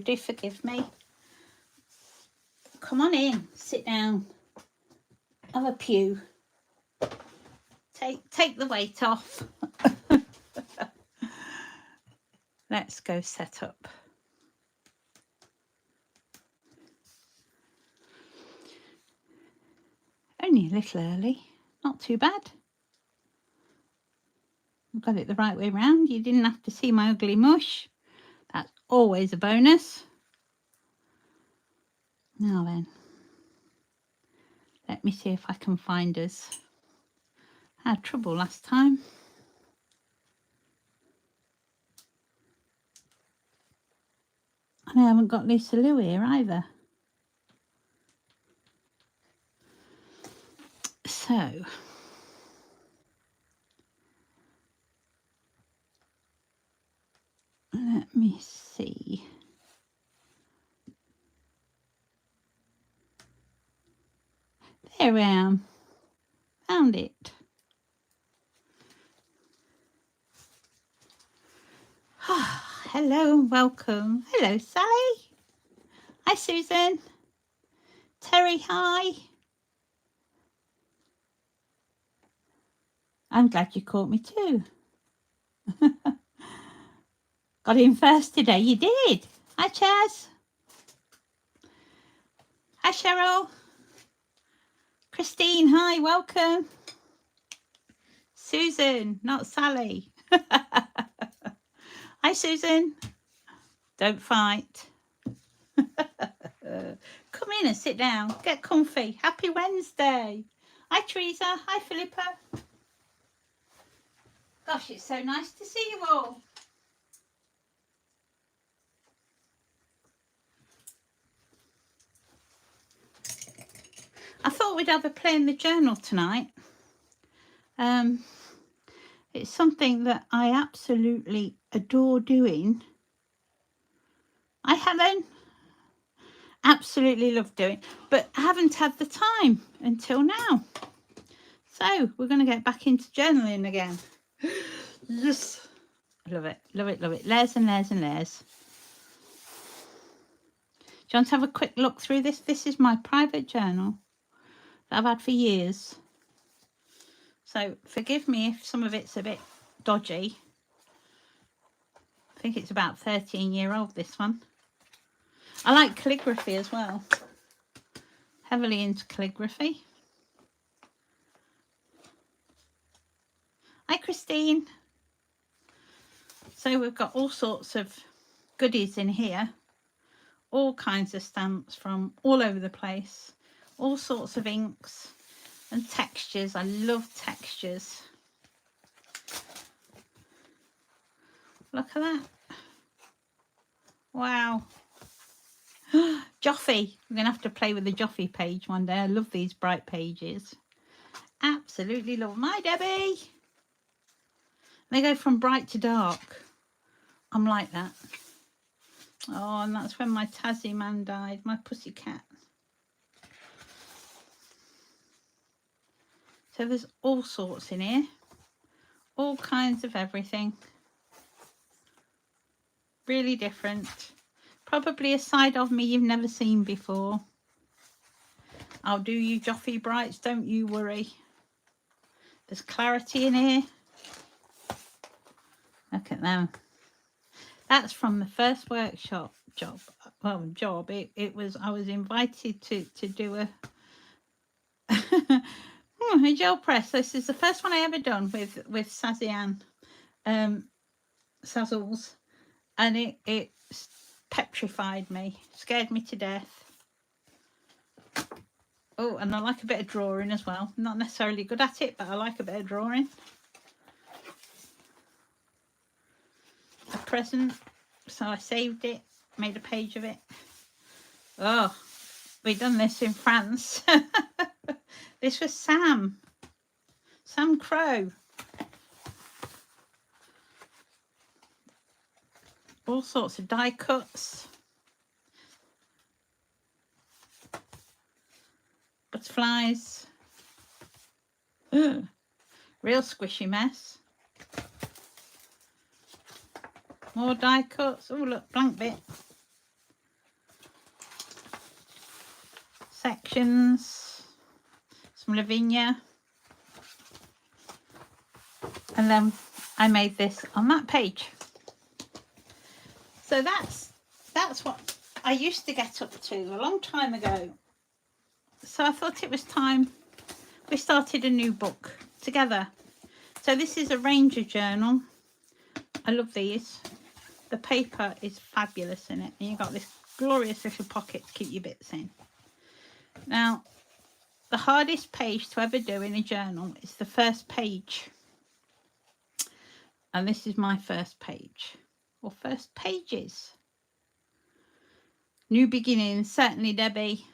Do forgive me. Come on in, sit down, have a pew. Take the weight off. Let's go set up. Only a little early, not too bad. I've got it the right way round. You didn't have to see my ugly mush. That's always a bonus. Now then, let me see if I can find us. I had trouble last time. And I haven't got Lisa Lou here either. So, let me see. There I am. Found it. Hello and welcome. Hello, Sally. Hi, Susan. Terry, hi. I'm glad you caught me too. Got in first today. You did. Hi, Chaz. Hi, Cheryl. Christine, hi, welcome. Susan, not Sally. Hi, Susan. Don't fight. Come in and sit down. Get comfy. Happy Wednesday. Hi, Teresa. Hi, Philippa. Gosh, it's so nice to see you all. I thought we'd have a play in the journal tonight. It's something that I absolutely adore doing. Hi, Helen. Absolutely love doing, but I haven't had the time until now. So we're going to get back into journaling again. Yes. Love it, love it, love it. Layers and layers and layers. Do you want to have a quick look through this? This is my private journal that I've had for years. So forgive me if some of it's a bit dodgy. I think it's about 13-year-old, this one. I like calligraphy as well. Heavily into calligraphy. Hi, Christine. So we've got all sorts of goodies in here. All kinds of stamps from all over the place. All sorts of inks and textures. I love textures. Look at that. Wow. Joffy. We're going to have to play with the Joffy page one day. I love these bright pages. Absolutely love them. Hi, Debbie. They go from bright to dark. I'm like that. Oh, and that's when my Tassie man died, my pussy cat. So there's all sorts in here. All kinds of everything. Really different. Probably a side of me you've never seen before. I'll do you Joffy Brights, don't you worry. There's clarity in here. Look at them. That's from the first workshop job. It was, I was invited to do a a gel press. This is the first one I ever done with Sassy Ann Sazzles, and it petrified me, scared me to death. Oh, and I like a bit of drawing as well. Not necessarily good at it, but I like a bit of drawing. A present, so I saved it, made a page of it. Oh, we done this in France. This was Sam Crow. All sorts of die cuts. Butterflies. Ugh. Real squishy mess. More die cuts. Oh, look, blank bit. sections, some Lavinia, and then I made this on that page. So that's what I used to get up to a long time ago. So I thought it was time we started a new book together. So this is a Ranger journal. I love these. The paper is fabulous in it, and you've got this glorious little pocket to keep your bits in. Now, the hardest page to ever do in a journal is the first page. And this is my first page, or first pages. New beginnings, certainly, Debbie.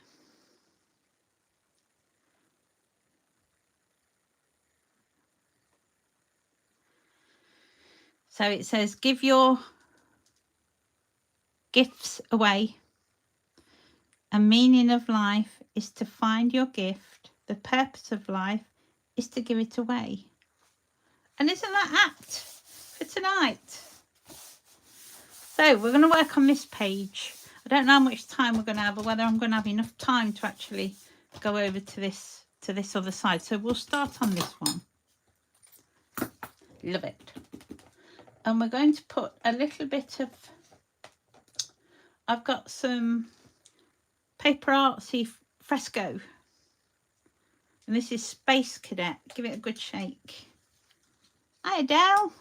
So it says, give your gifts away. A meaning of life is to find your gift. The purpose of life is to give it away. And isn't that apt for tonight? So we're going to work on this page. I don't know how much time we're going to have, or whether I'm going to have enough time to actually go over to this other side. So we'll start on this one. Love it. And we're going to put a little bit of, I've got some paper artsy fresco, and this is Space Cadet. Give it a good shake. Hi Adele.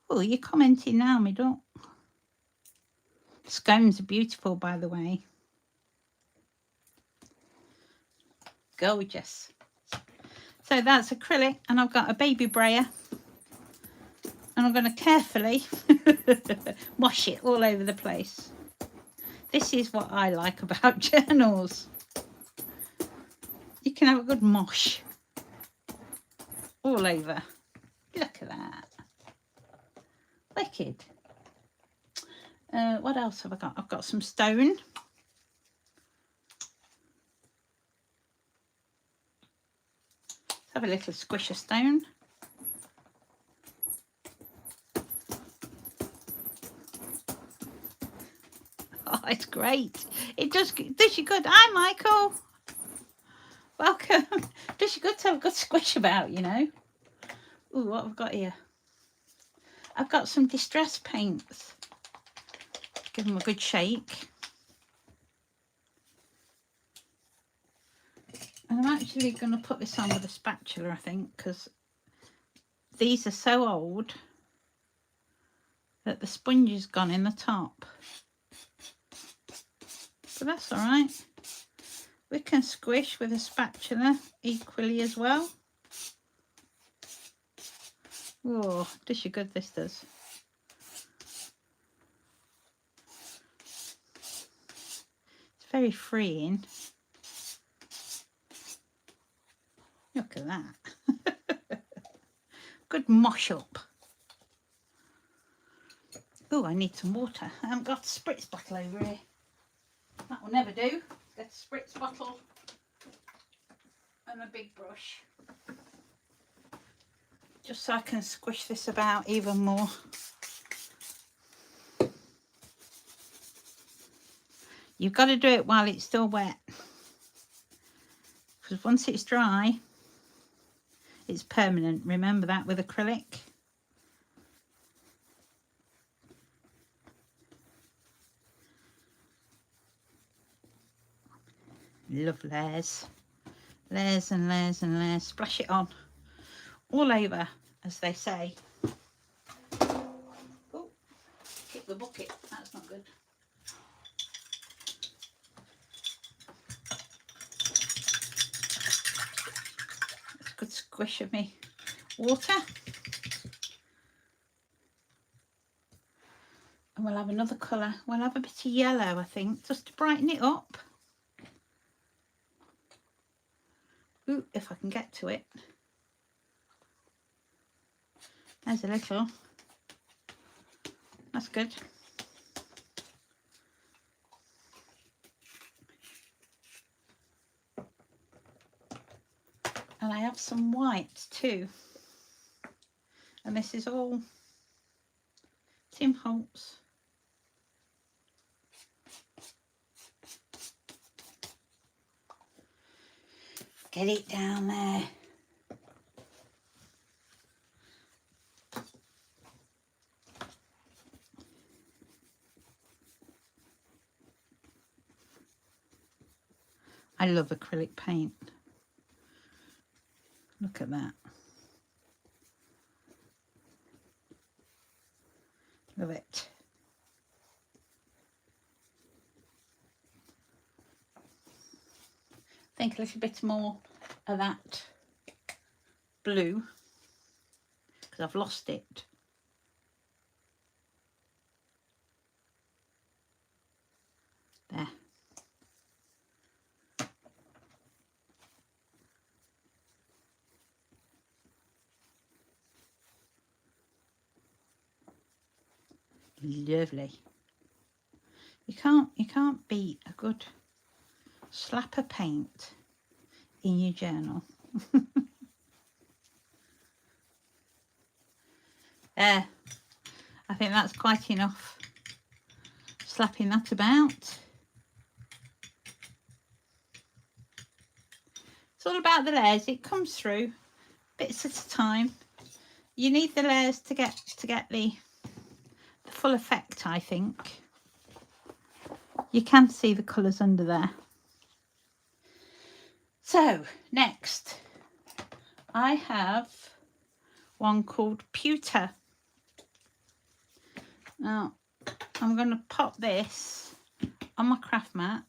Oh, you're commenting now, me duck. Scones are beautiful, by the way. Gorgeous. So that's acrylic, and I've got a baby brayer, and I'm going to carefully wash it all over the place. This is what I like about journals. You can have a good mosh all over. Look at that. Wicked. What else have I got? I've got some stone. Let's have a little squish of stone. Oh, it's great. It does you good. Hi, Michael. Welcome. Does you good to have a good squish about, you know. Ooh, what have I got here? I've got some distress paints. Give them a good shake. And I'm actually going to put this on with a spatula, I think, because these are so old that the sponge is gone in the top. But that's all right. We can squish with a spatula equally as well. Oh, does you good, this does. It's very freeing. Look at that. Good mosh up. Oh, I need some water. I haven't got a spritz bottle over here. That will never do. Get a spritz bottle and a big brush. Just so I can squish this about even more. You've got to do it while it's still wet, because once it's dry, it's permanent. Remember that with acrylic. Love layers. Layers and layers and layers. Splash it on. All over, as they say. Oh, kick the bucket. That's not good. That's a good squish of me water. And we'll have another colour. We'll have a bit of yellow, I think, just to brighten it up. Ooh, if I can get to it. There's a little. That's good. And I have some white too. And this is all Tim Holtz. Get it down there. I love acrylic paint. Look at that. Love it. I think a little bit more of that blue because I've lost it. There. Lovely. You can't beat a good slap of paint in your journal. There. I think that's quite enough slapping that about. It's all about the layers. It comes through bits at a time. You need the layers to get the full effect, I think. You can see the colours under there. So next I have one called Pewter. Now I'm going to pop this on my craft mat.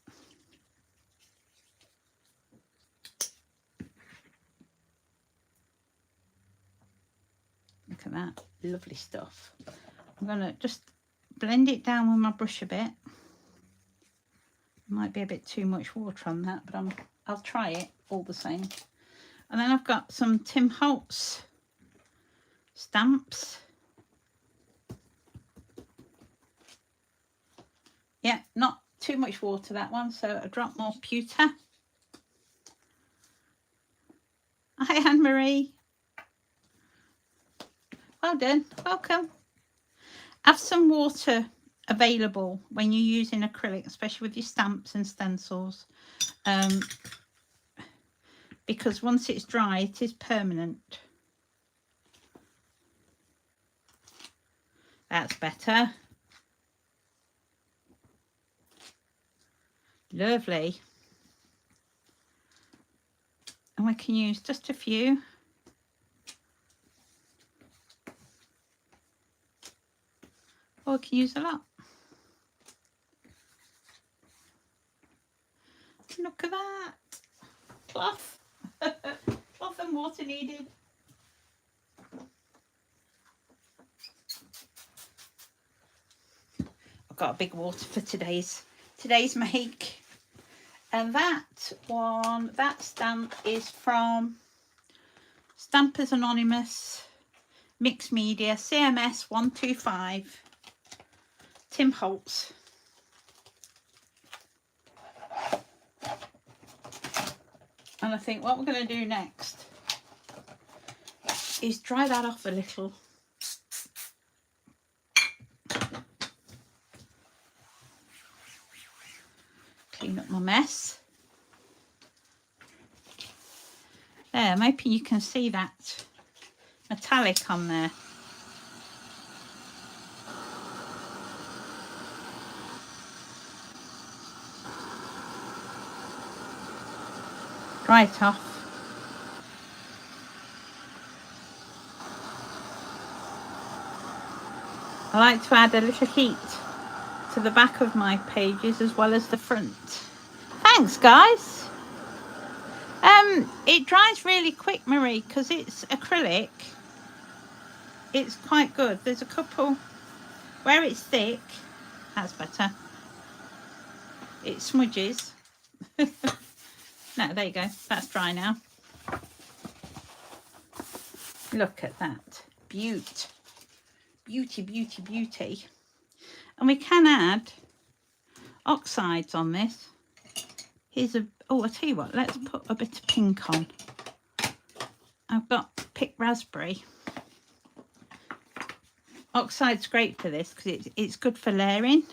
Look at that, lovely stuff. I'm going to just blend it down with my brush a bit. Might be a bit too much water on that, but I'll try it all the same. And then I've got some Tim Holtz stamps. Yeah, not too much water, that one, so a drop more pewter. Hi, Anne-Marie. Well done, welcome. Have some water available when you're using acrylic, especially with your stamps and stencils, because once it's dry it is permanent. That's better. Lovely. And we can use just a few. Or we can use a lot. Look at that. Cloth. Cloth and water needed. I've got a big water for today's make. And that stamp is from Stampers Anonymous, Mixed Media, CMS 125, Tim Holtz. And I think what we're going to do next is dry that off a little. Clean up my mess. There, I'm hoping you can see that metallic on there. Dry it off. I like to add a little heat to the back of my pages as well as the front. Thanks, guys. It dries really quick, Marie, because it's acrylic. It's quite good. There's a couple where it's thick. That's better. It smudges. No, there you go. That's dry now. Look at that. Beauty. Beauty, beauty, beauty. And we can add oxides on this. Here's a, oh, I tell you what, let's put a bit of pink on. I've got picked raspberry. Oxide's great for this because it's good for layering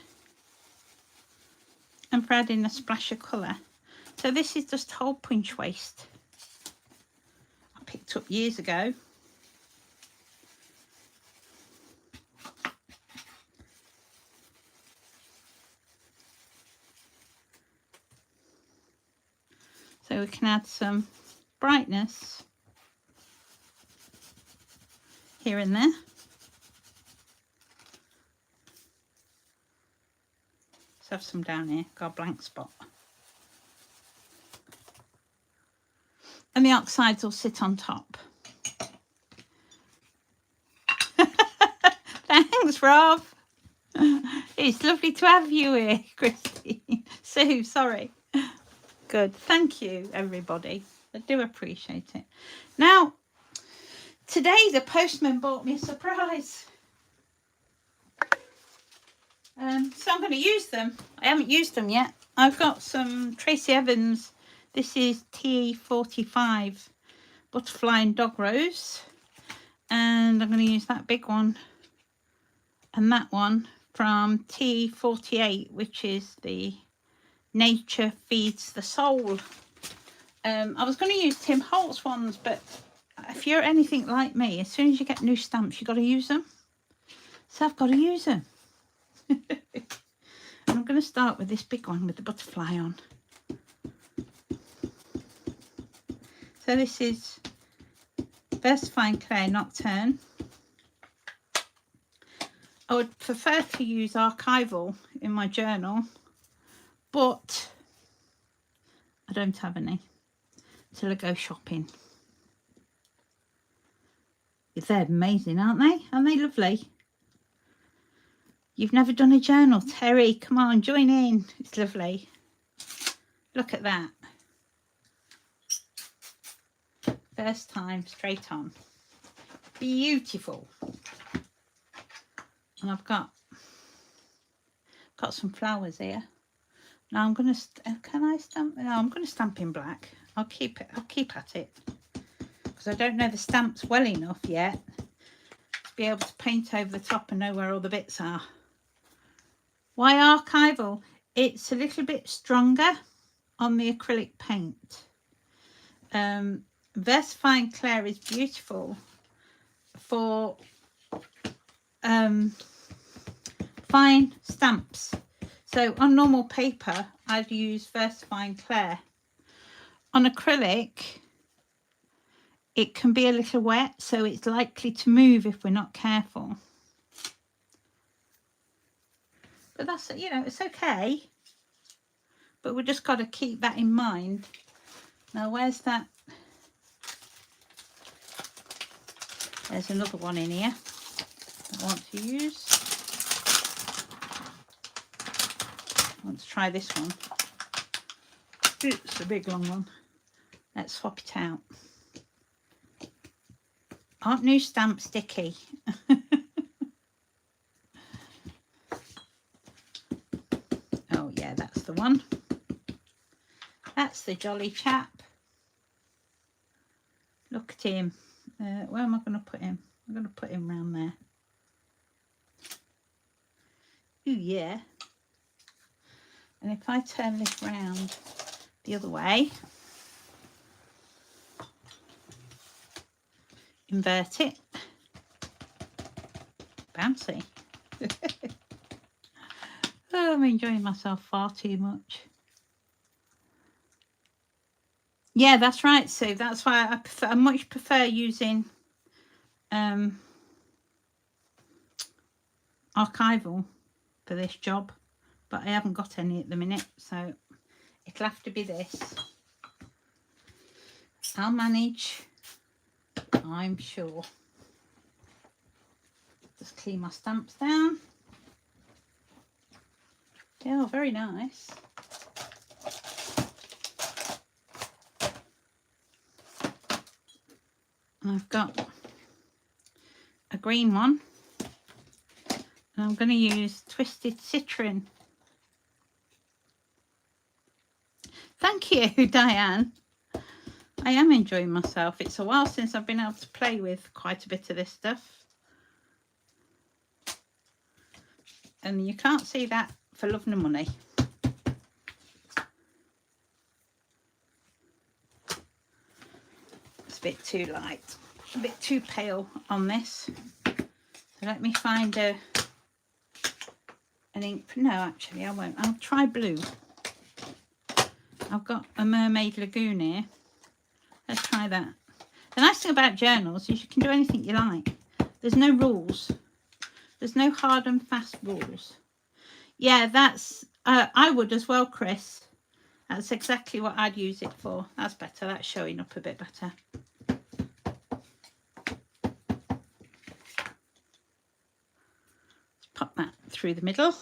and for adding a splash of colour. So this is just whole punch waste. picked up years ago. So we can add some brightness here and there. Let's have some down here, got a blank spot. And the oxides will sit on top. Thanks, Rob. It's lovely to have you here, Christy. Sue, sorry. Good. Thank you, everybody. I do appreciate it. Now, today the postman bought me a surprise. So I'm going to use them. I haven't used them yet. I've got some Tracy Evans. This is T45 Butterfly and Dog Rose. And I'm going to use that big one and that one from T48, which is the Nature Feeds the Soul. I was going to use Tim Holtz ones, but if you're anything like me, as soon as you get new stamps, you've got to use them. So I've got to use them. And I'm going to start with this big one with the butterfly on. So this is Versafine Clay Nocturne. I would prefer to use archival in my journal, but I don't have any till I go shopping. They're amazing, aren't they? Aren't they lovely? You've never done a journal, Terry? Come on, join in. It's lovely. Look at that. First time, straight on. Beautiful. And I've got some flowers here. Now I'm going to, can I stamp? No, I'm going to stamp in black. I'll keep at it. Because I don't know the stamps well enough yet to be able to paint over the top and know where all the bits are. Why archival? It's a little bit stronger on the acrylic paint. Versafine Clair is beautiful for fine stamps. So on normal paper, I'd use Versafine Clair. On acrylic, it can be a little wet, so it's likely to move if we're not careful. But that's, you know, it's okay. But we just got to keep that in mind. Now, where's that? There's another one in here I want to use. I want to try this one. It's a big long one. Let's swap it out. Aren't new stamps sticky? Oh yeah, that's the one. That's the jolly chap. Look at him. Where am I going to put him? I'm going to put him round there. Ooh, yeah. And if I turn this round the other way, invert it, bouncy. Oh, I'm enjoying myself far too much. Yeah, that's right, Sue. That's why I much prefer using archival for this job, but I haven't got any at the minute, so it'll have to be this. I'll manage, I'm sure. Just clean my stamps down. Yeah, very nice. I've got a green one, and I'm going to use Twisted Citron. Thank you, Diane. I am enjoying myself. It's a while since I've been able to play with quite a bit of this stuff. And you can't see that for love nor money. a bit too light, a bit too pale on this. So let me find an ink. No, actually I won't. I'll try blue. I've got a Mermaid Lagoon here. Let's try that. The nice thing about journals is you can do anything you like. There's no rules. There's no hard and fast rules. Yeah, that's, I would as well, Chris. That's exactly what I'd use it for. That's better. That's showing up a bit better. Let's pop that through the middle.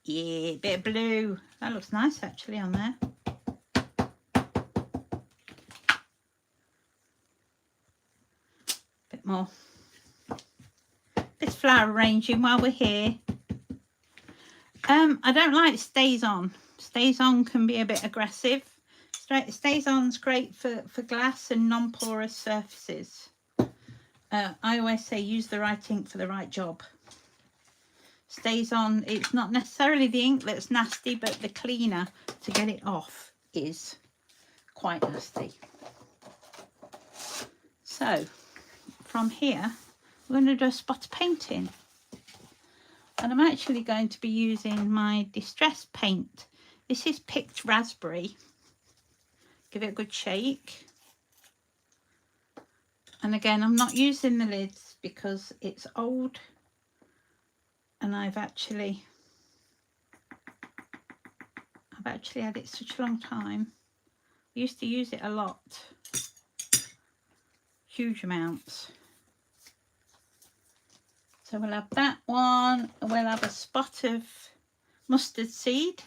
Yeah, bit of blue. That looks nice actually on there. Bit more. This flower arranging while we're here. I don't like stays on. Stays on can be a bit aggressive. Stays on's great for glass and non-porous surfaces. I always say use the right ink for the right job. Stays on, it's not necessarily the ink that's nasty, but the cleaner to get it off is quite nasty. So from here we're going to do a spot of painting, and I'm actually going to be using my distress paint. This is picked raspberry. Give it a good shake, and again I'm not using the lids because it's old and I've actually had it such a long time. I used to use it a lot, huge amounts. So we'll have that one, and we'll have a spot of mustard seed.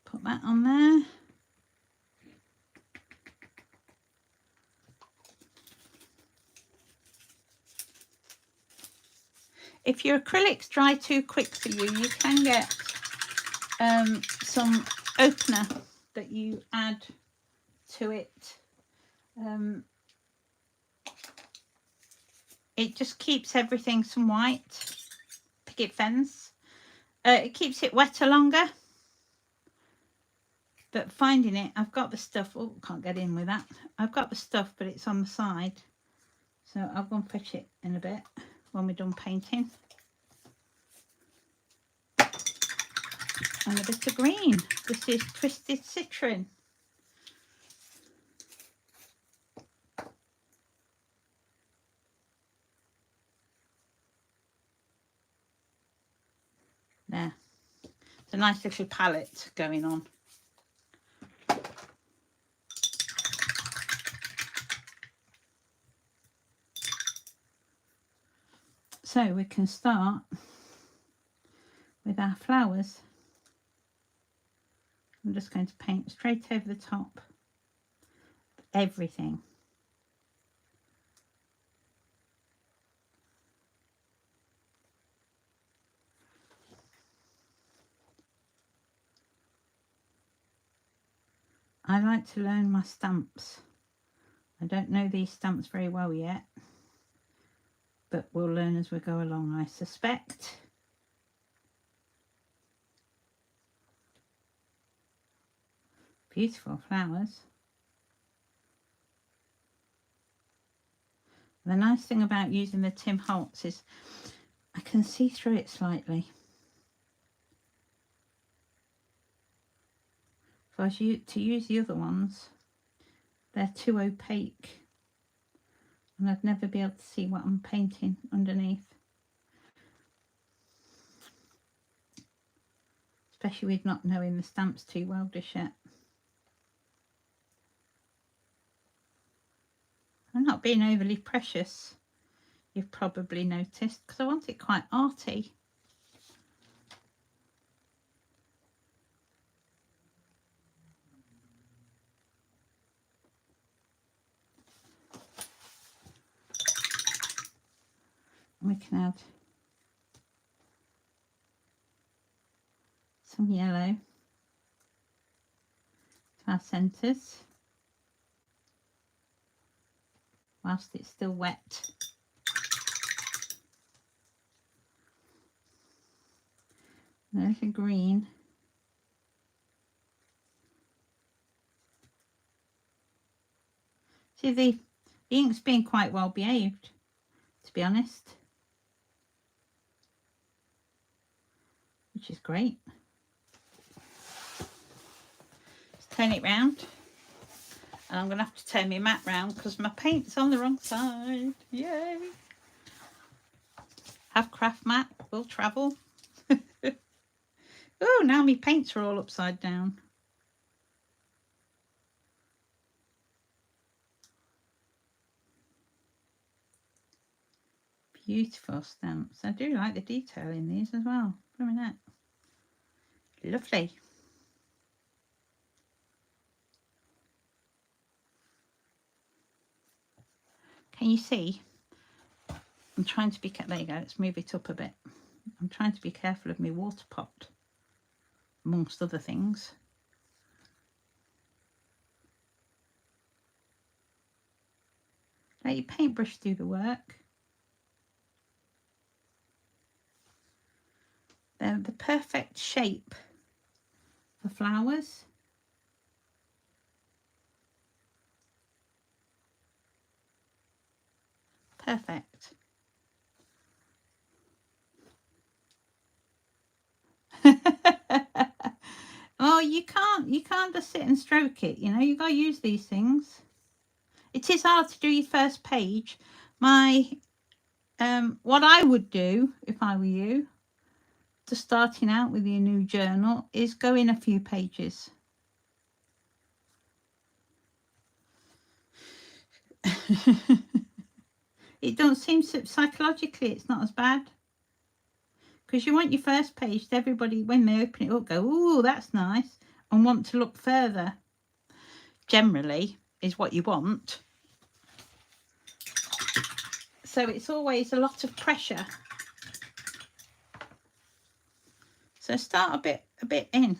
Put that on there. If your acrylics dry too quick for you, you can get some opener that you add to it. It just keeps everything some white picket fence. It keeps it wetter longer. But finding it, I've got the stuff. Oh, can't get in with that. I've got the stuff, but it's on the side. So I'll go and fetch it in a bit when we're done painting. And a bit of green. This is Twisted Citron. There. It's a nice little palette going on. So we can start with our flowers. I'm just going to paint straight over the top of everything. I like to learn my stamps. I don't know these stamps very well yet, but we'll learn as we go along, I suspect. Beautiful flowers. The nice thing about using the Tim Holtz is I can see through it slightly. If I was to use the other ones, they're too opaque and I'd never be able to see what I'm painting underneath. Especially with not knowing the stamps too well just yet. I'm not being overly precious, you've probably noticed, because I want it quite arty. And we can add some yellow to our centres whilst it's still wet. a little green. See, the ink's been quite well behaved, to be honest, which is great. Let's turn it round. And I'm going to have to turn my mat round because my paint's on the wrong side. Yay! Have craft mat, will travel. Oh, now my paints are all upside down. Beautiful stamps. I do like the detail in these as well. Look at that. Lovely. Can you see? I'm trying to be there you go, let's move it up a bit. I'm trying to be careful of my water pot, amongst other things. Let your paintbrush do the work. They're the perfect shape for flowers. Perfect. Oh, you can't just sit and stroke it, you know, you got to use these things. It is hard to do your first page. What I would do if I were you, just starting out with your new journal, is go in a few pages. It don't seem psychologically it's not as bad, because you want your first page to everybody, when they open it up, go, "Ooh, that's nice," and want to look further. Generally is what you want. So it's always a lot of pressure. So start a bit in,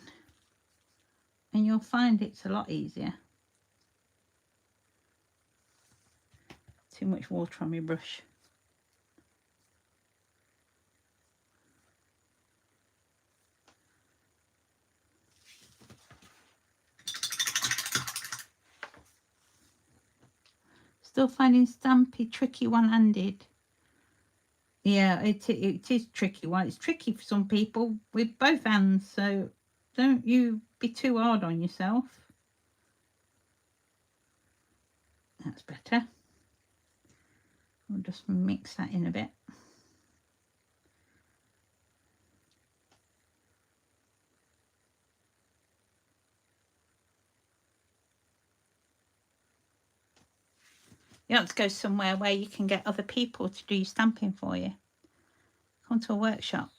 and you'll find it's a lot easier. Too much water on my brush. Still finding Stampy tricky one-handed. Yeah, it is tricky one. It's tricky for some people with both hands, so don't you be too hard on yourself. That's better. We'll just mix that in a bit. You want to go somewhere where you can get other people to do your stamping for you. Come to a workshop.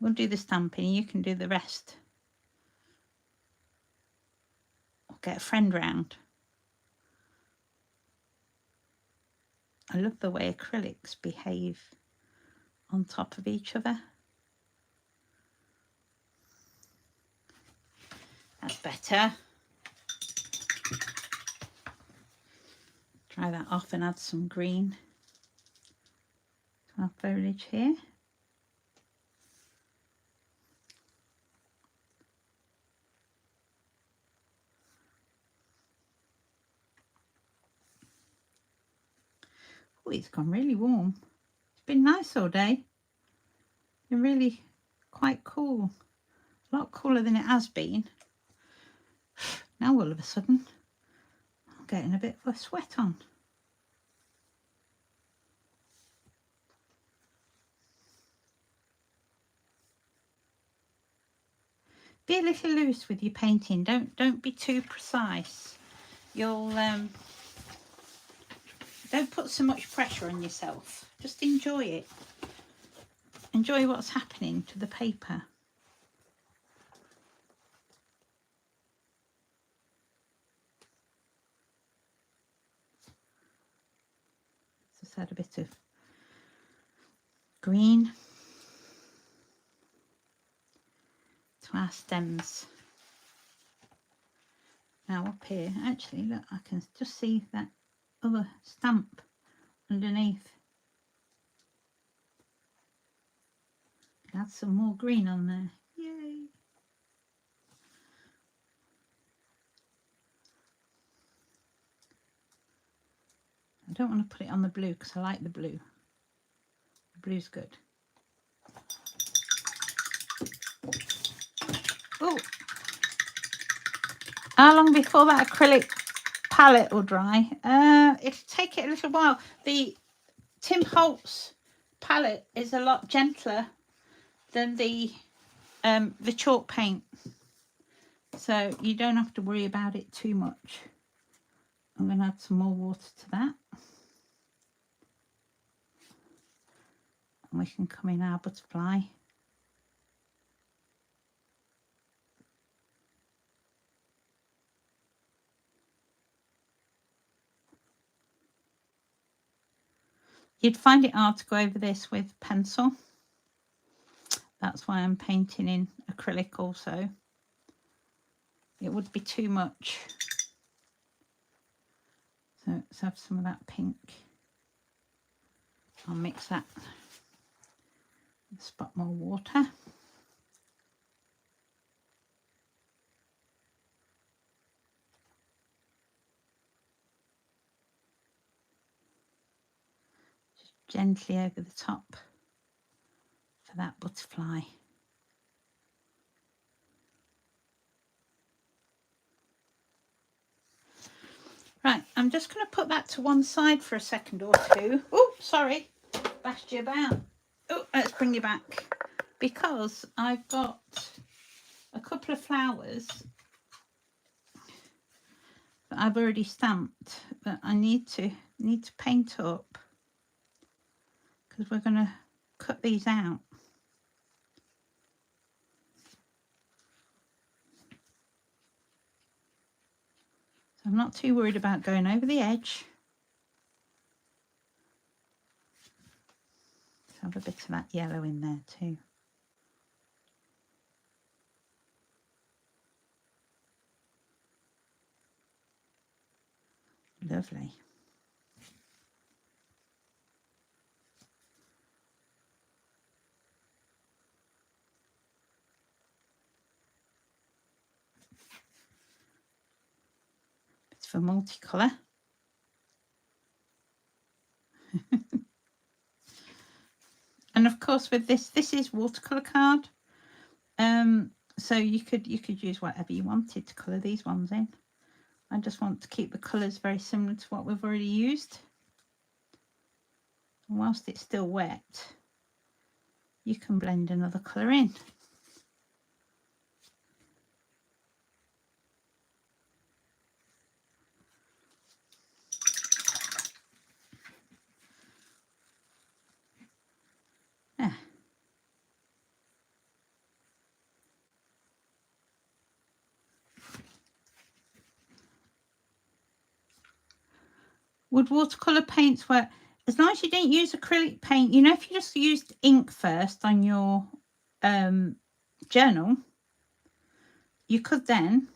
We'll do the stamping, you can do the rest. Or get a friend round. I love the way acrylics behave on top of each other. That's better. Dry that off and add some green to our foliage here. Oh, it's gone really warm. It's been nice all day. Been really quite cool. A lot cooler than it has been. Now all of a sudden I'm getting a bit of a sweat on. Be a little loose with your painting. Don't be too precise. You'll don't put so much pressure on yourself. Just enjoy it. Enjoy what's happening to the paper. Just add a bit of green to our stems. Now up here, actually, look, I can just see that other stamp underneath. add some more green on there. Yay! I don't want to put it on the blue because I like the blue. The blue's good. Oh! How long before that acrylic palette will dry? It'll take it a little while. The Tim Holtz palette is a lot gentler than the chalk paint, so you don't have to worry about it too much. I'm going to add some more water to that, and we can come in our butterfly. You'd find it hard to go over this with pencil. That's why I'm painting in acrylic also. It would be too much. So let's have some of that pink. I'll mix that. A spot more water. Just gently over the top for that butterfly. Right, I'm just going to put that to one side for a second or two. Oh, sorry, bashed you about. Oh, let's bring you back, because I've got a couple of flowers that I've already stamped that I need to paint up, because we're going to cut these out. So I'm not too worried about going over the edge. Let's have a bit of that yellow in there too. Lovely. Bits for multicolour. And of course with this is watercolour card. So you could use whatever you wanted to colour these ones in. I just want to keep the colours very similar to what we've already used. And whilst it's still wet, you can blend another colour in. Yeah. Would watercolour paints work? As long as you didn't use acrylic paint, you know, if you just used ink first on your journal, you could then,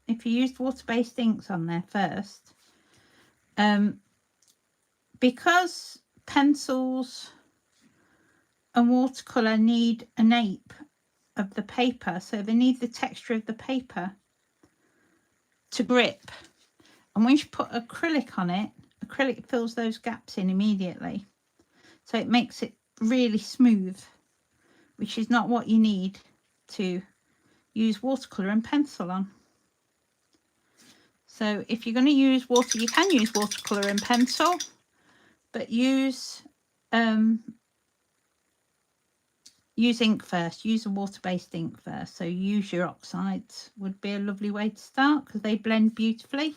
if you used water-based inks on there first, because pencils and watercolour need a nape of the paper, so they need the texture of the paper to grip. And once you put acrylic on it, acrylic fills those gaps in immediately. So it makes it really smooth, which is not what you need to use watercolour and pencil on. So if you're going to use water, you can use watercolour and pencil, but use ink first. Use a water-based ink first. So use your oxides would be a lovely way to start, because they blend beautifully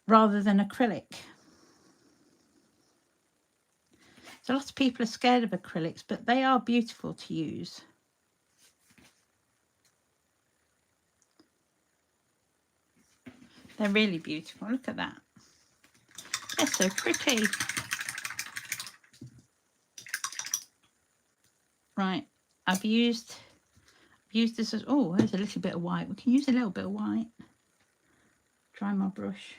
rather than acrylic. So lots of people are scared of acrylics, but they are beautiful to use. They're really beautiful. Look at that. They're so pretty. Right, I've used this as, oh, there's a little bit of white. We can use a little bit of white. Dry my brush.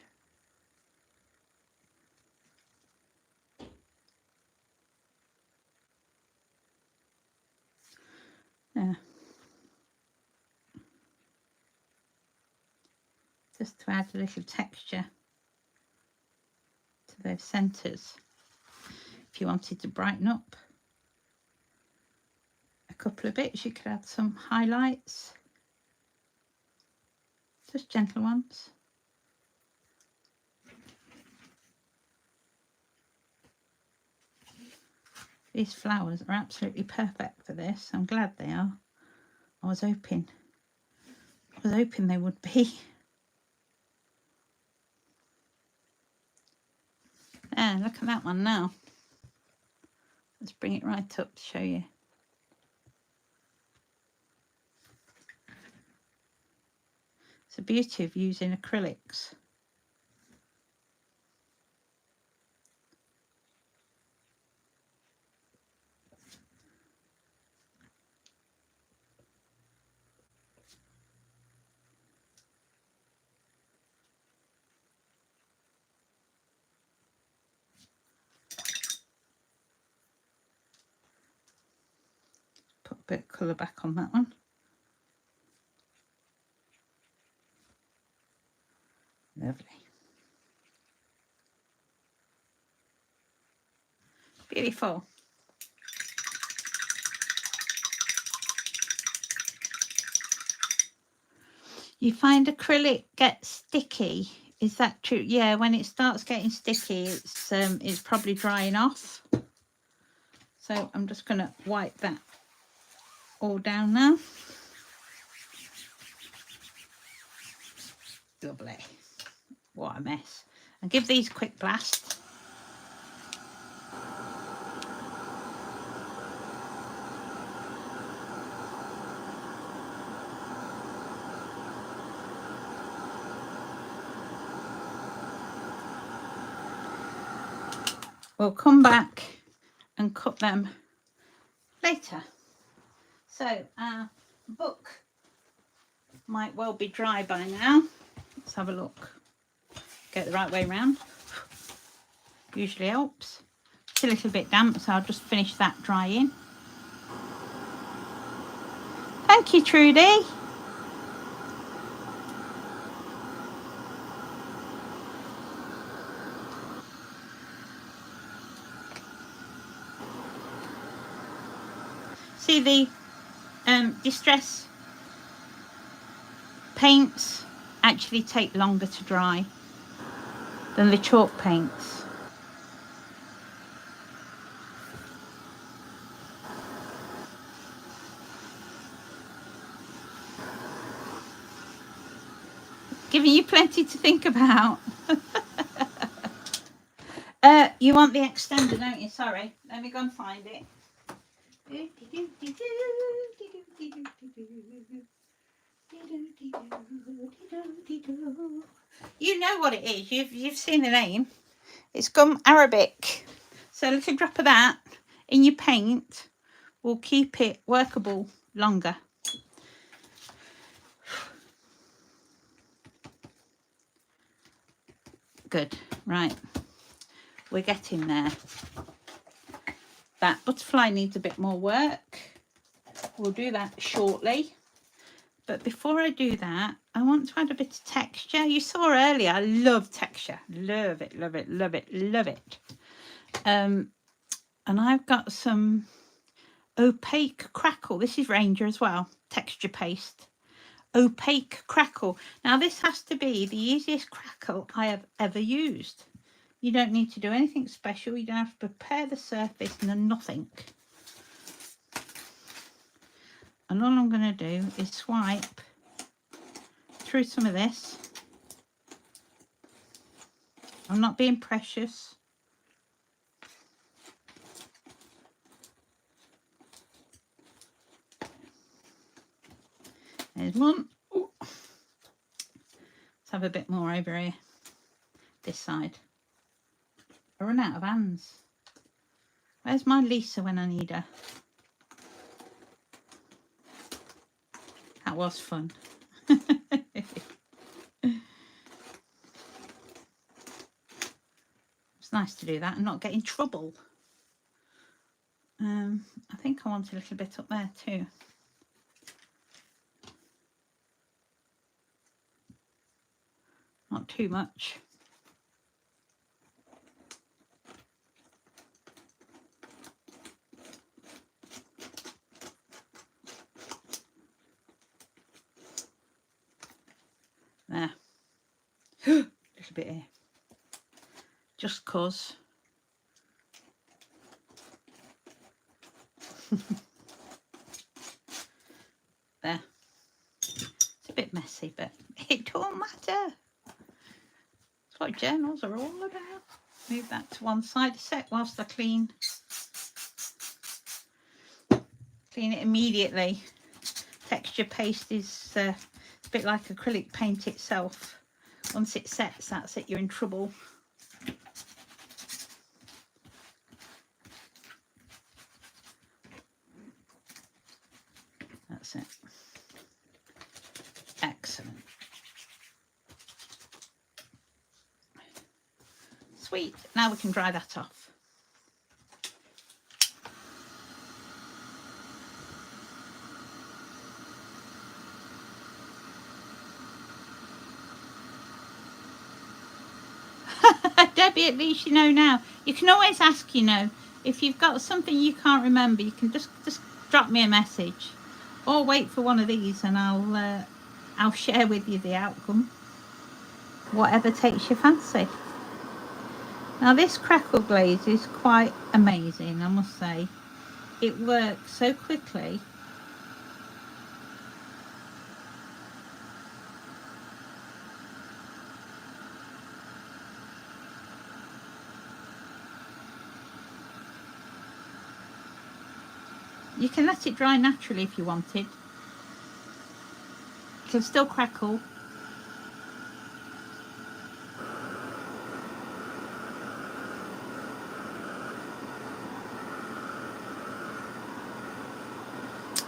just to add a little texture to those centres. If you wanted to brighten up a couple of bits, you could add some highlights, just gentle ones. These flowers are absolutely perfect for this. I'm glad they are. I was hoping they would be. There, look at that one now. Let's bring it right up to show you. It's the beauty of using acrylics. Put a bit of colour back on that one. Lovely. Beautiful. You find acrylic gets sticky. Is that true? Yeah, when it starts getting sticky, it's probably drying off. So I'm just going to wipe that all down now. Lovely. What a mess. And give these a quick blast. We'll come back and cut them later. So our book might well be dry by now. Let's have a look. Get the right way round. Usually helps. It's a little bit damp, so I'll just finish that drying. Thank you, Trudy. See, the distress paints actually take longer to dry than the chalk paints. Giving you plenty to think about. You want the extender, don't you? Sorry, let me go and find it. You know what it is. You've seen the name. It's gum arabic. So a little drop of that in your paint will keep it workable longer. Good. Right. We're getting there. That butterfly needs a bit more work. We'll do that shortly. But before I do that, I want to add a bit of texture. You saw earlier, I love texture. Love it, love it, love it, love it. And I've got some opaque crackle. This is Ranger as well. Texture paste. Opaque crackle. Now this has to be the easiest crackle I have ever used. You don't need to do anything special. You don't have to prepare the surface, nothing. And all I'm going to do is swipe through some of this. I'm not being precious. There's one. Ooh. Let's have a bit more over here. This side. I run out of hands. Where's my Lisa when I need her? That was fun. It's nice to do that and not get in trouble. I think I want a little bit up there too. not too much. There. Little bit here. Just cause. There. It's a bit messy, but it don't matter. That's what journals are all about. Move that to one side a sec whilst I clean it immediately. Texture paste is a bit like acrylic paint itself. Once it sets, that's it, you're in trouble. That's it. Excellent. Sweet. Now we can dry that off. Debbie, at least you know now. You can always ask, you know, if you've got something you can't remember, you can just drop me a message, or wait for one of these, and I'll share with you the outcome. Whatever takes your fancy. Now this crackle glaze is quite amazing, I must say. It works so quickly. You can let it dry naturally if you wanted. It'll still crackle.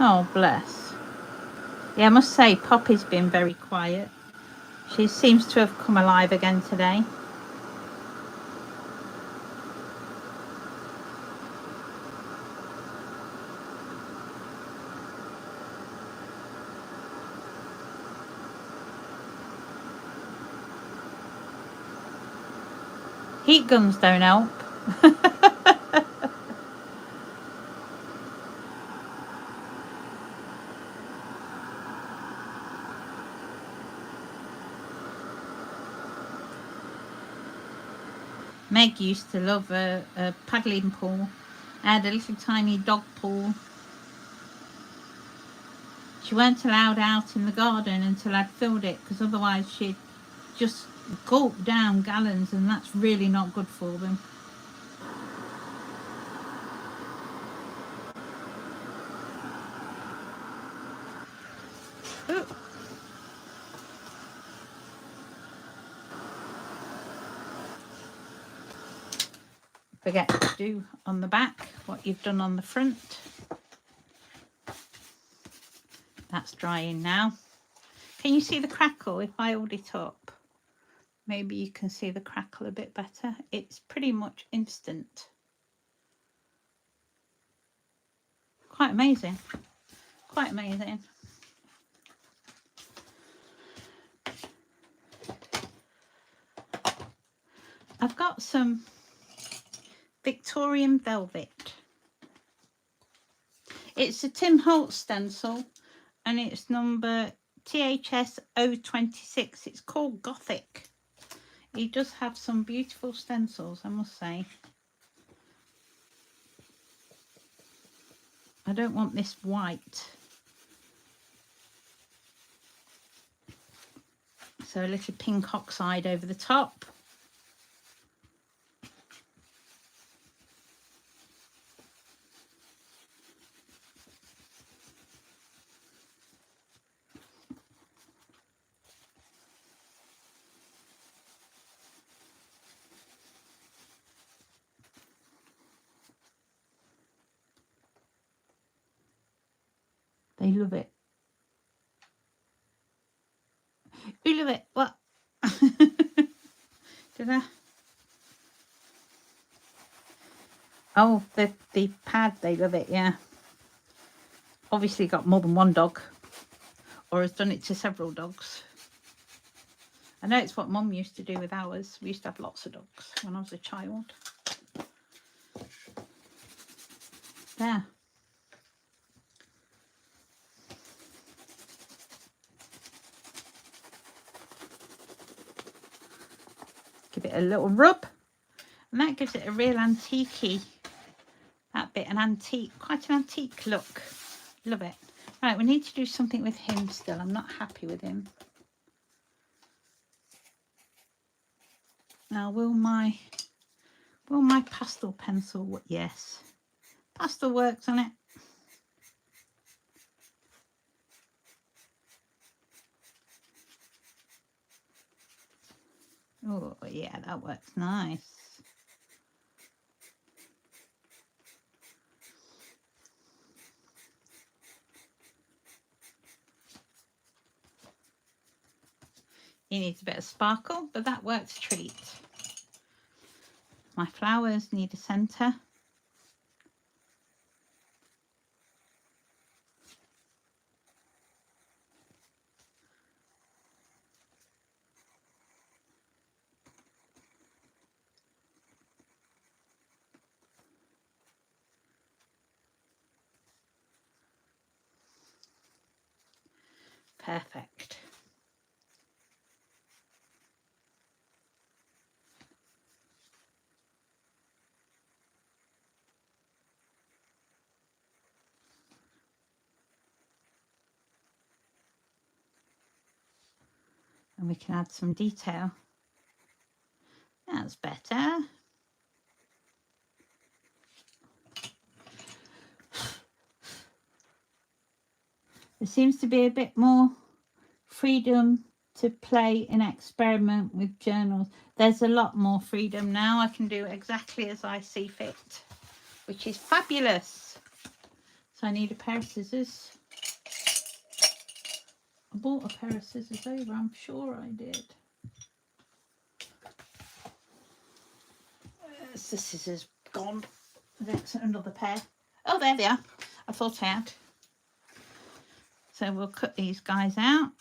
Oh, bless. Yeah, I must say, Poppy's been very quiet. She seems to have come alive again today. Heat guns don't help. Meg used to love a paddling pool. I had a little tiny dog pool. She weren't allowed out in the garden until I'd filled it, because otherwise she'd just gulp down gallons, and that's really not good for them. Ooh. Forget to do on the back what you've done on the front. That's drying now. Can you see the crackle if I hold it up? Maybe you can see the crackle a bit better. It's pretty much instant. Quite amazing. Quite amazing. I've got some Victorian velvet. It's a Tim Holtz stencil, and it's number THS 026. It's called Gothic. He does have some beautiful stencils, I must say. I don't want this white. So a little pink oxide over the top. They love it. Who love it? What? Did I? Oh, the pad, they love it, yeah. Obviously got more than one dog, or has done it to several dogs. I know it's what Mum used to do with ours. We used to have lots of dogs when I was a child. There. Give it a little rub. And that gives it a real antique-y, that bit, an antique, quite an antique look. Love it. Right, we need to do something with him still. I'm not happy with him. Now, will my pastel pencil work? Yes. Pastel works on it. Oh, yeah, that works nice. He needs a bit of sparkle, but that works a treat. My flowers need a centre. Perfect. And we can add some detail. That's better. There seems to be a bit more freedom to play and experiment with journals. There's a lot more freedom now. I can do exactly as I see fit, which is fabulous. So I need a pair of scissors. I bought a pair of scissors over, I'm sure I did. There's the scissors gone. There's another pair. Oh, there they are. I thought I had. So we'll cut these guys out.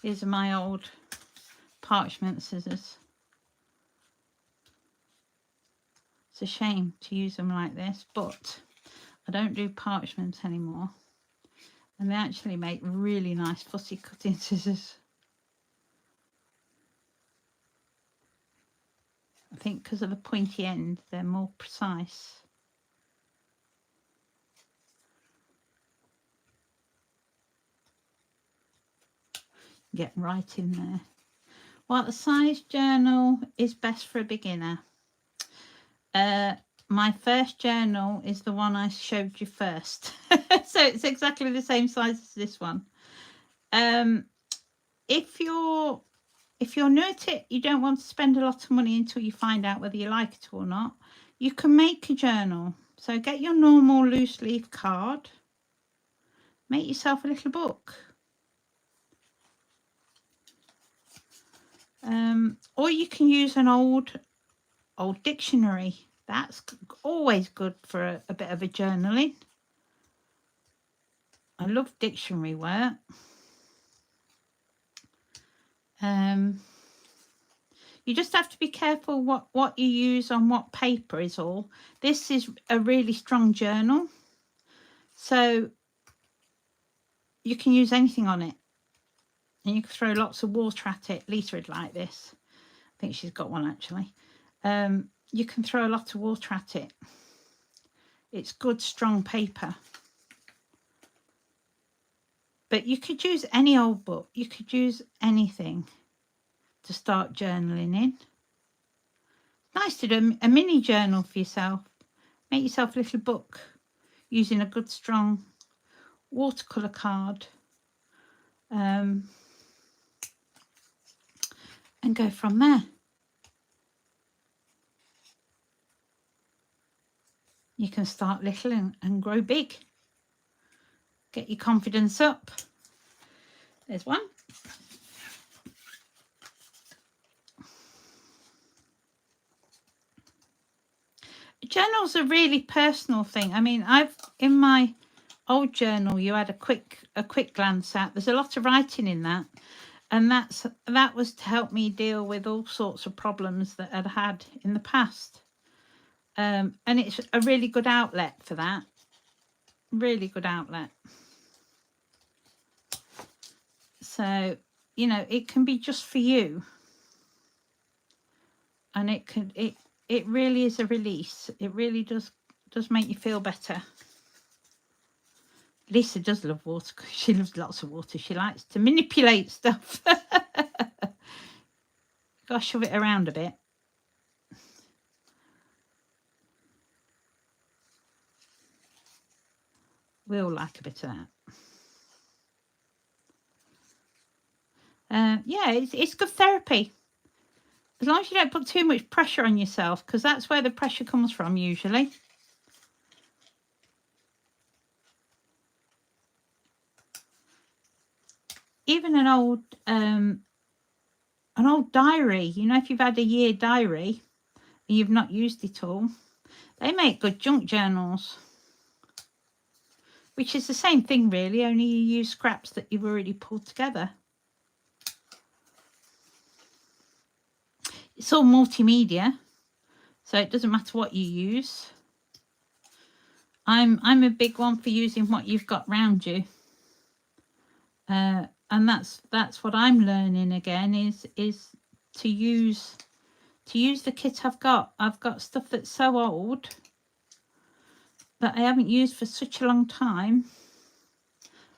These are my old parchment scissors. It's a shame to use them like this, but I don't do parchment anymore. And they actually make really nice fussy cutting scissors. I think because of the pointy end, they're more precise. Get right in there. What size journal is best for a beginner? My first journal is the one I showed you first. So it's exactly the same size as this one. If you're new at it, you don't want to spend a lot of money until you find out whether you like it or not. You can make a journal. So get your normal loose leaf card. Make yourself a little book. Or you can use an old dictionary. That's always good for a bit of a journaling. I love dictionary work. You just have to be careful what you use on what paper is all. This is a really strong journal, so you can use anything on it. And you can throw lots of water at it. Lisa would like this. I think she's got one actually. You can throw a lot of water at it. It's good, strong paper. But you could use any old book. You could use anything to start journaling in. Nice to do a mini journal for yourself. Make yourself a little book using a good, strong watercolour card. And go from there. You can start little and grow big. Get your confidence up. There's one. Journals are a really personal thing. I mean, in my old journal you had a quick glance at. There's a lot of writing in that, and that was to help me deal with all sorts of problems that I'd had in the past. And it's a really good outlet for that. Really good outlet. So, you know, it can be just for you, and it really is a release. It really does make you feel better. Lisa does love water. She loves lots of water. She likes to manipulate stuff. Gotta shove it around a bit. We all like a bit of that. Yeah, it's good therapy. As long as you don't put too much pressure on yourself, because that's where the pressure comes from usually. Even an old diary, you know, if you've had a year diary and you've not used it all, they make good junk journals. Which is the same thing really, only you use scraps that you've already pulled together. It's all multimedia, so it doesn't matter what you use. I'm a big one for using what you've got round you. And that's what I'm learning again, is to use the kit I've got. I've got stuff that's so old that I haven't used for such a long time.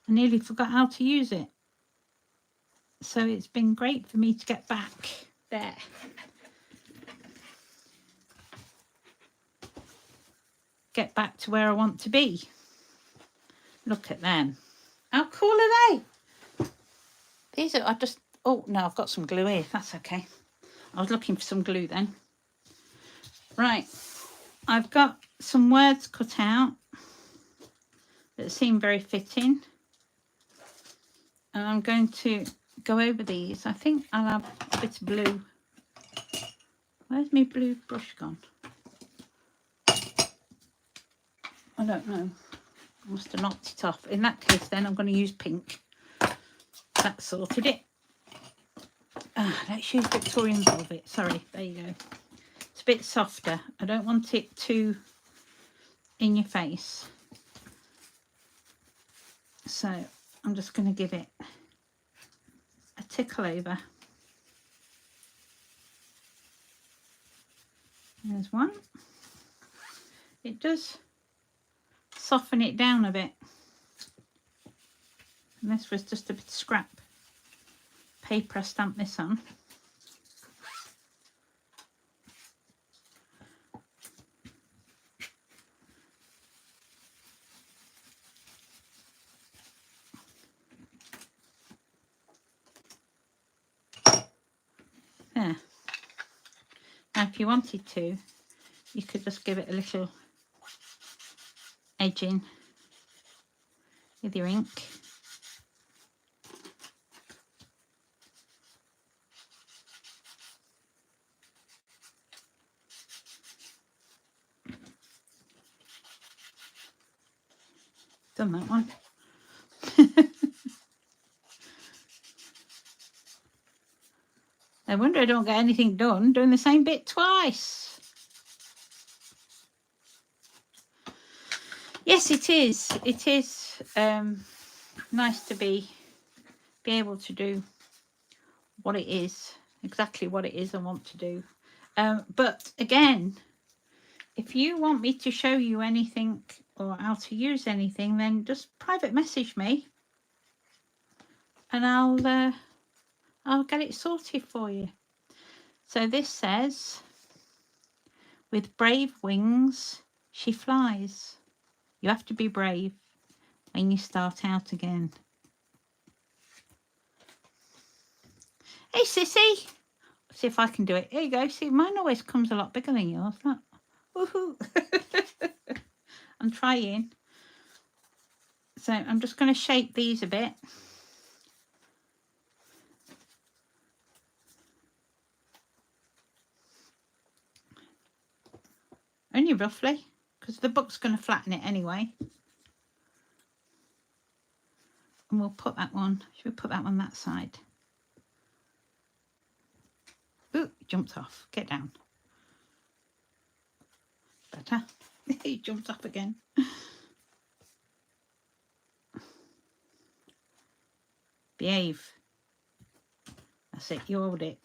I nearly forgot how to use it. So it's been great for me to get back there. Get back to where I want to be. Look at them. How cool are they? These are, oh no, I've got some glue here. That's okay. I was looking for some glue then. Right. I've got some words cut out that seem very fitting. And I'm going to go over these. I think I'll have a bit of blue. Where's my blue brush gone? I don't know. I must have knocked it off. In that case, then I'm going to use pink. That sorted it. Let's use Victorian Velvet. Sorry, there you go. It's a bit softer. I don't want it too in your face. So I'm just going to give it a tickle over. There's one. It does soften it down a bit. And this was just a bit of scrap paper I stamped this on. There. Now if you wanted to, you could just give it a little edging with your ink. Done that one. No wonder I don't get anything done doing the same bit twice. Yes, it is. It is nice to be able to do what it is, exactly what it is I want to do. But again, if you want me to show you anything or how to use anything, then just private message me and I'll get it sorted for you. So this says, with brave wings she flies. You have to be brave when you start out again. Hey Sissy, see if I can do it. Here you go. See, mine always comes a lot bigger than yours. Look. Woohoo. I'm trying. So I'm just going to shape these a bit. Only roughly, because the book's going to flatten it anyway. we'll put that one. Should we put that one that side? Ooh, jumped off. Get down. Better. He jumped off again. Behave. That's it. You hold it.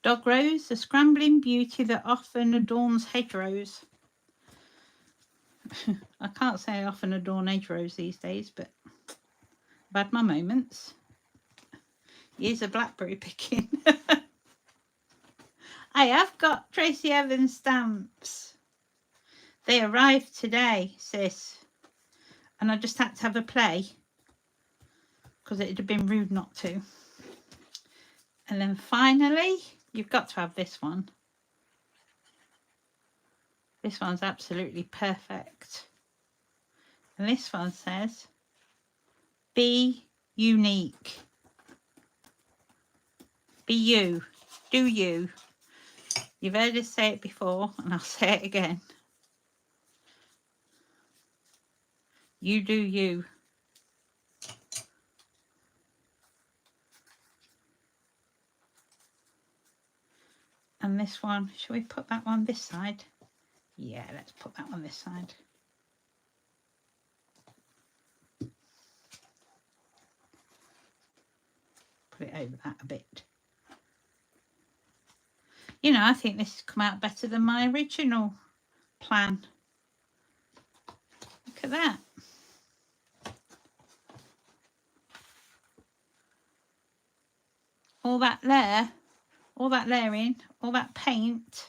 Dog Rose, a scrambling beauty that often adorns hedgerows. I can't say I often adorn hedgerows these days, but I've had my moments. Here's a blackberry picking. I have got Tracy Evans stamps. They arrived today, sis. And I just had to have a play because it would have been rude not to. And then finally, you've got to have this one. This one's absolutely perfect. And this one says, be unique. Be you. Do you. You've heard us say it before, and I'll say it again. You do you. And this one, shall we put that one this side? Yeah, let's put that one this side. Put it over that a bit. You know, I think this has come out better than my original plan. Look at that. All that layer, all that layering, all that paint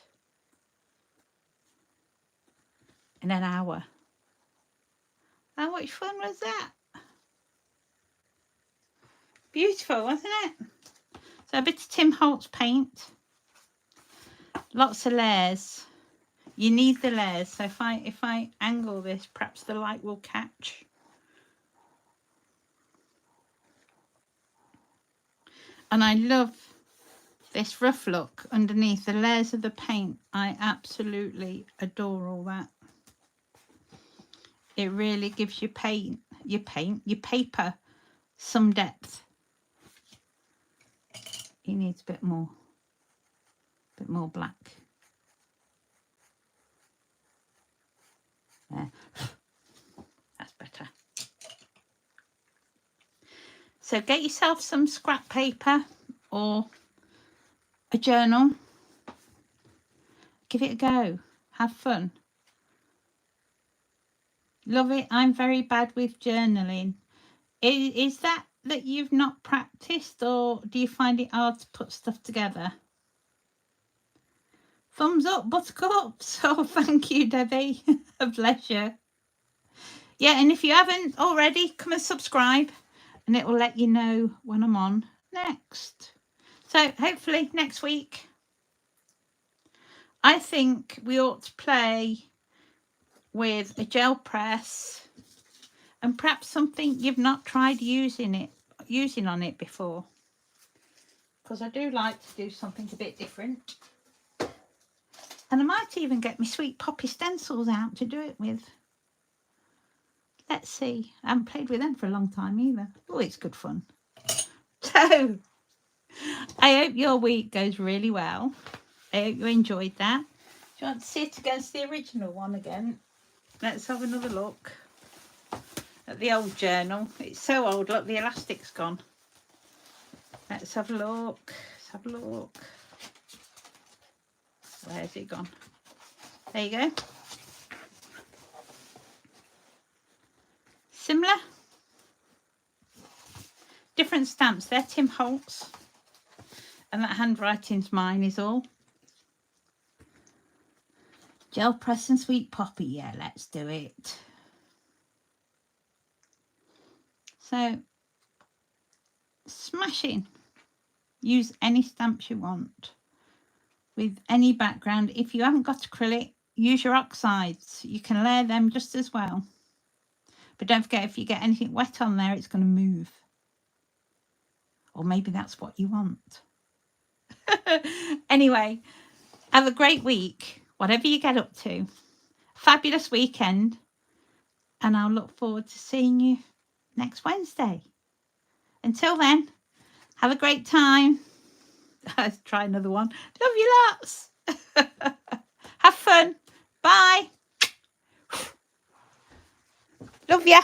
in an hour. How much fun was that? Beautiful, wasn't it? So a bit of Tim Holtz paint. Lots of layers. You need the layers. So if I angle this, perhaps the light will catch. And I love this rough look underneath the layers of the paint. I absolutely adore all that. It really gives your paper some depth. He needs a bit more black. There. That's better. So get yourself some scrap paper or a journal. Give it a go. Have fun. Love it. I'm very bad with journaling. Is that you've not practiced, or do you find it hard to put stuff together? Thumbs up, buttercups. Oh, thank you, Debbie. A pleasure. Yeah, and if you haven't already, come and subscribe and it will let you know when I'm on next. So hopefully next week, I think we ought to play with a gel press and perhaps something you've not tried using on it before, because I do like to do something a bit different. And I might even get my Sweet Poppy stencils out to do it with. Let's see. I haven't played with them for a long time either. Oh, it's good fun. So I hope your week goes really well. I hope you enjoyed that. Do you want to see it against the original one again? Let's have another look at the old journal. It's so old. Look, the elastic's gone. Let's have a look. Let's have a look. Where's it gone? There you go. Similar. Different stamps. They're Tim Holtz. And that handwriting's mine is all. Gel press and Sweet Poppy. Yeah, let's do it. So, smashing. Use any stamps you want with any background. If you haven't got acrylic, use your oxides. You can layer them just as well. But don't forget, if you get anything wet on there, it's going to move. Or maybe that's what you want. Anyway, have a great week, whatever you get up to. Fabulous weekend. And I'll look forward to seeing you next Wednesday. Until then, have a great time. Let's try another one. Love you lots. Have fun. Bye. Love ya.